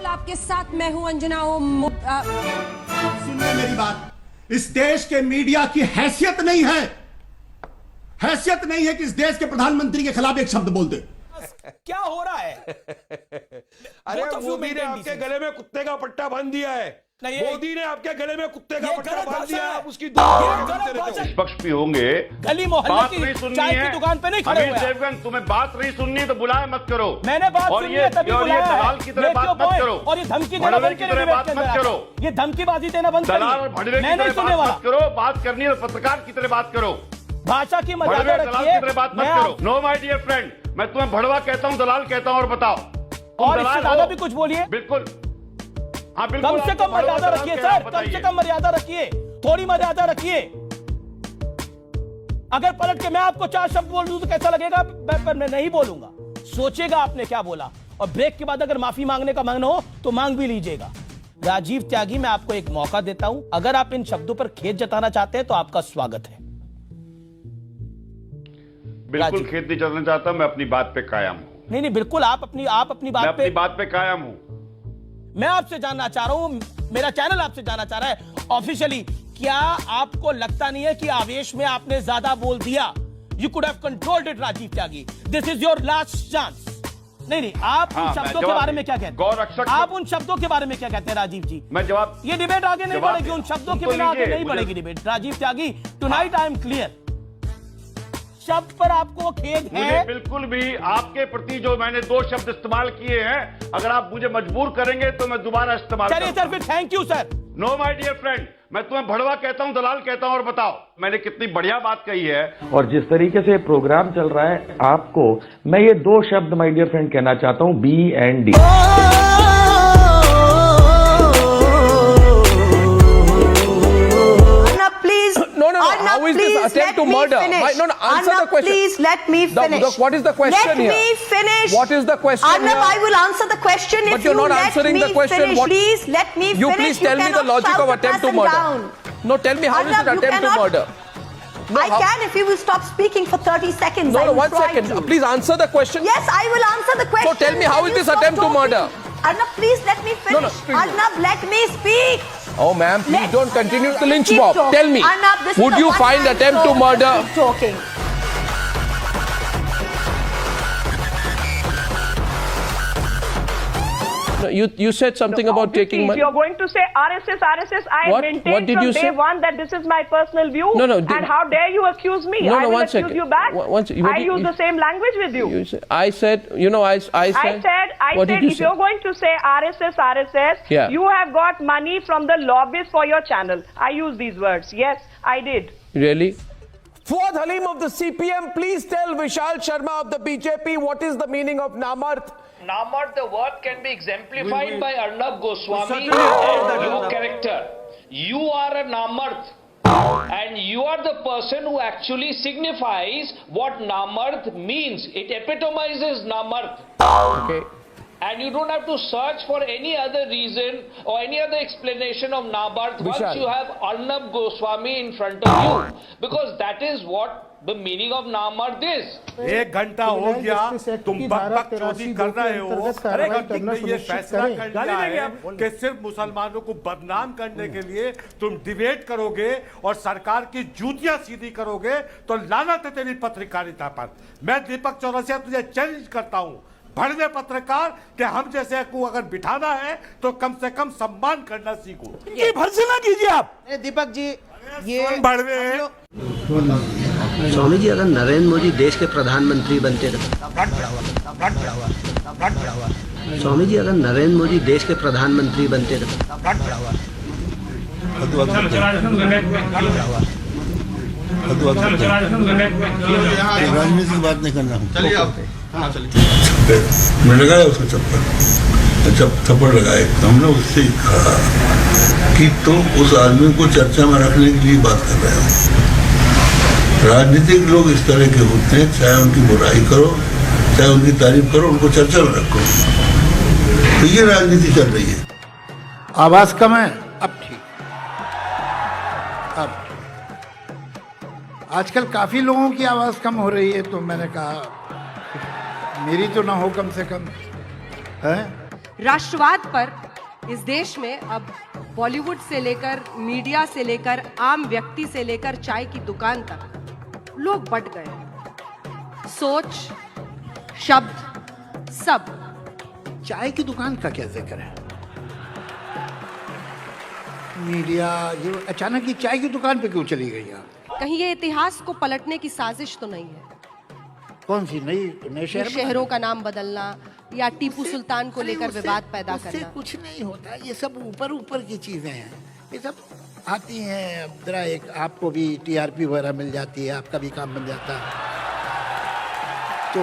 आपके साथ मैं हूं अंजना सुनिए मेरी बात, इस देश के मीडिया की हैसियत नहीं है कि इस देश के प्रधानमंत्री के खिलाफ एक शब्द बोल दे। क्या हो रहा है? अरे मोदी ने आपके गले में कुत्ते का पट्टा बांध दिया है। मोदी ने आपके गले में कुत्ते का पट्टा बांध दिया है। आप उसकी निष्पक्ष भी होंगे, गली मोहल्ले बात की नहीं सुननी चाय है। की दुकान पे नहीं खड़े हुए हैं। देवगन, तुम्हें बात नहीं सुननी तो बुलाए मत करो। मैंने बात और सुनी ये है तभी बुलाया है। दलाल की तरह बात मत करो और ये धमकी देना भड़वे बंद की तरह बात मत करो। ये धमकीबाजी देना बंद दलाल करिए। भड़वे मैं की नहीं तरह सुनने बात वाला। मत करो। बात करनी है तो पत्रकार की तरह बात करो। भाषा की मर्यादा भड़वे दलाल रखिए। की तरह बात मत करो। नो माय डियर फ्रेंड, मैं तुम्हें भड़वा कहता हूँ, दलाल कहता हूँ। और बताओ, और इससे ज्यादा भी कुछ बोलिए। बिल्कुल, हाँ बिल्कुल। कम से कम मर्यादा रखिए सर, कम से कम मर्यादा रखिए, थोड़ी मर्यादा रखिए। अगर पलट के मैं आपको 4 शब्द बोल दूं तो कैसा लगेगा? पर मैं नहीं बोलूंगा। सोचेगा आपने क्या बोला, और ब्रेक के बाद अगर माफी मांगने का मांगना हो तो मांग भी लीजिएगा। राजीव त्यागी, मैं आपको एक मौका देता हूं, अगर आप इन शब्दों पर खेद जताना चाहते हैं तो आपका स्वागत है। बिल्कुल खेद नहीं जताना चाहता, मैं अपनी बात पे कायम हूं। नहीं, बिल्कुल आप अपनी बात पे कायम हूं। मैं आपसे जानना चाह रहा हूं, मेरा चैनल आपसे जानना चाह रहा है ऑफिशियली, क्या आपको लगता नहीं है कि आवेश में आपने ज्यादा बोल दिया? You could have controlled it Rajiv Tyagi, this is your last chance. नहीं, आप उन शब्दों के बारे में क्या कहते हैं? आप उन शब्दों के बारे में क्या कहते हैं राजीव जी? मैं जवाब, ये डिबेट आगे नहीं बढ़ेगी, उन शब्दों के बिना आगे नहीं बढ़ेगी debate. Rajiv Tyagi, tonight I am clear, शब्द पर आपको खेद है? बिल्कुल भी आपके प्रति जो मैंने 2 शब्द इस्तेमाल किए हैं, अगर आप मुझे मजबूर करेंगे तो मैं दोबारा इस्तेमाल चलिए सर, फिर thank you sir. No my dear friend, मैं तुम्हें भड़वा कहता हूं, दलाल कहता हूं। और बताओ, मैंने कितनी बढ़िया बात कही है। और जिस तरीके से प्रोग्राम चल रहा है, आपको मैं ये 2 शब्द माय डियर फ्रेंड कहना चाहता हूं, BND। How is this attempt to murder? No, answer the question. Please let me finish. What is the question here? Let me finish. What is the question here? I will answer the question if you're you not let answering me the question. finish. What- Please let me You finish. please tell me the logic of attempt to murder. No, tell me how is it attempt to murder? I can if you will stop speaking for 30 seconds. No, I will 1 try second. to. Please answer the question. Yes, I will answer the question. So tell me, how is Will you this stop attempt to talking? murder? Arnab, please let me finish. please. Arnab, let me speak. Oh, ma'am, please Let's don't continue to lynch keep mob. talking. Tell me, Arnab, this is would the you one find time attempt to show. murder? Keep talking. No, you said something about taking If money. you're going to say RSS, I What? maintained What did from you day say? one that this is my personal view. No, and how dare you accuse me? No, I will one accuse second. you back. One second. What I did use you- the same language with you. I said, I said, I What said did you if say? you're going to say RSS, Yeah. you have got money from the lobbyists for your channel. I use these words. Yes, I did. Really? Fuad Halim of the CPM, please tell Vishal Sharma of the BJP what is the meaning of Namarth. Namarth, the word can be exemplified by Arnab Goswami and your character. You are a Namarth, and you are the person who actually signifies what Namarth means. It epitomizes Namarth. Okay. And you don't have to search for any other reason or any other explanation of Namarth once Vishal. you have Arnab Goswami in front of you. Because that is what the meaning of Namarth is. 1 घंटा हो गया, तुम बकबक चोरी कर रहे हो। तुमने ये फैसला कर लिया है कि सिर्फ मुसलमानों को बदनाम करने के लिए तुम डिबेट करोगे और सरकार की जूतियां सीधी करोगे, तो लानत है तेरी पत्रकारिता पर। मैं दीपक चौरसिया तुझे चैलेंज करता हूं, भड़वे पत्रकार कि हम जैसे को अगर बिठाना है तो कम से कम सम्मान करना सीखो। ये भर्त्सना कीजिए आप। दीपक जी, ये भड़वे स्वामी जी, अगर नरेंद्र मोदी देश के प्रधानमंत्री बनते स्वामी जी, अगर नरेंद्र मोदी देश के प्रधानमंत्री बनते राजनीति की बात नहीं करना। मैं लगाया उसको चप्पल, जब थप्पड़ लगाए तो हमने उससे कहा कि तुम उस आदमी को चर्चा में रखने के लिए बात कर रहे हो। राजनीतिक लोग इस तरह के होते हैं, चाहे उनकी बुराई करो चाहे उनकी तारीफ करो, उनको चर्चा में रखो। तो ये राजनीति चल रही है। आवाज कम है, अब ठीक। अब आजकल काफी लोगों की आवाज कम हो रही है, तो मैंने कहा मेरी तो ना हो कम से कम है। राष्ट्रवाद पर इस देश में अब बॉलीवुड से लेकर मीडिया से लेकर आम व्यक्ति से लेकर चाय की दुकान तक लोग बट गए। सोच, शब्द, सब। चाय की दुकान का क्या जिक्र है? मीडिया ये अचानक ही चाय की दुकान पे क्यों चली गई आप? कहीं ये इतिहास को पलटने की साजिश तो नहीं है? कौन सी नई शहरों का नाम बदलना या टीपू सुल्तान को लेकर विवाद पैदा करना? उससे कुछ नहीं होता, ये सब ऊपर ऊपर की चीजें हैं, ये सब आती हैं। अब जरा एक आपको भी टीआरपी वगैरह मिल जाती है, आपका भी काम बन जाता है। तो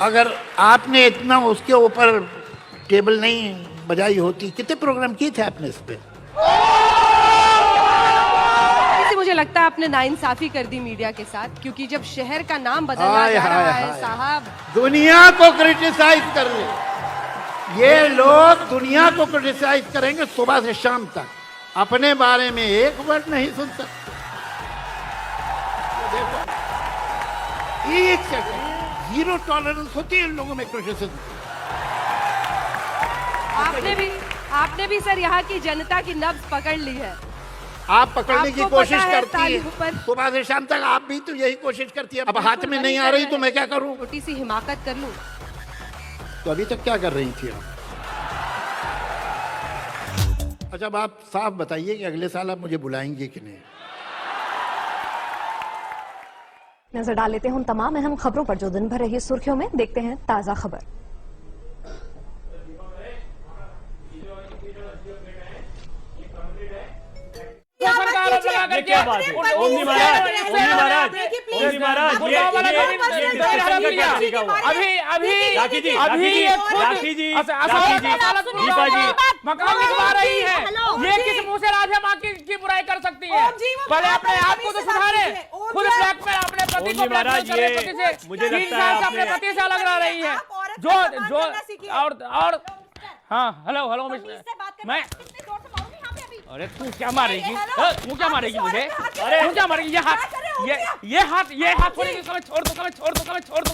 अगर आपने इतना उसके ऊपर टेबल नहीं बजाई होती, कितने प्रोग्राम किए थे आपने इस पे? मुझे लगता है आपने नाइंसाफी कर दी मीडिया के साथ, क्योंकि जब शहर का नाम बदलना जा रहा है साहब। दुनिया को क्रिटिसाइज कर ले, ये लोग दुनिया को क्रिटिसाइज करेंगे सुबह से शाम तक, अपने बारे में एक वर्ड नहीं सुन सकते। देखो, एक सेकंड, जीरो टॉलरेंस होती है इन लोगों में क्रिटिसिज्म। आपने भी सर यहाँ की जनता की नब्ज पकड़ ली है। आप पकड़ने की कोशिश करती है सुबह से शाम तक, आप भी तो यही कोशिश करती है। अब हाथ में नहीं आ रही तो मैं क्या करूं? छोटी सी हिमाकत कर लूं। तो अभी तक क्या कर रही थी आप? अच्छा, अब आप साफ बताइए कि अगले साल आप मुझे बुलाएंगे कि नहीं? नजर डाल लेते हैं उन तमाम अहम खबरों पर जो दिन भर रही सुर्खियों में। देखते हैं ताजा खबर। क्या बात है? ओमनी महाराज, मकान लिखवा रही है, ये किस मुंह से राजा माँ की बुराई कर सकती है? पहले अपने आप को तो सुधारे। खुद ब्लैक में अपने पति को मुझे लगता है अपने पति से अलग रह रही है। जो और हाँ, हेलो मैं, अरे तू क्या मारेगी? तू क्या मारेगी मुझे? अरे तू क्या मारेगी? ये हाथ छोड़ दो, छोड़ दो।